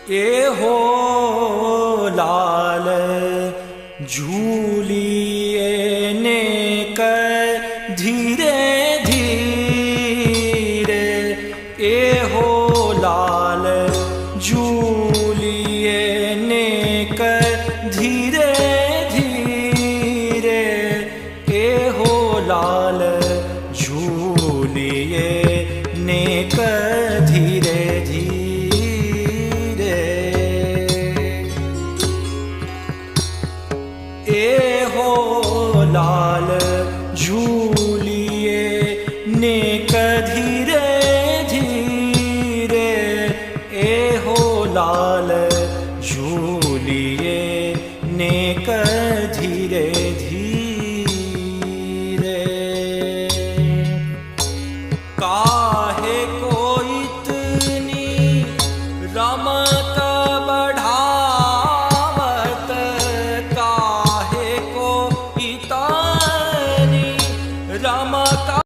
ए हो लाल झूलिए ने कर धीरे धीरे। ए हो लाल झूलिए ने कर धीरे धीरे। ए हो लाल झूलिए ने कर धीरे धीरे। ए हो लाल झूलिए ने कर धीरे धीरे। ए हो लाल झूलिए ने कर धीरे धीरे। का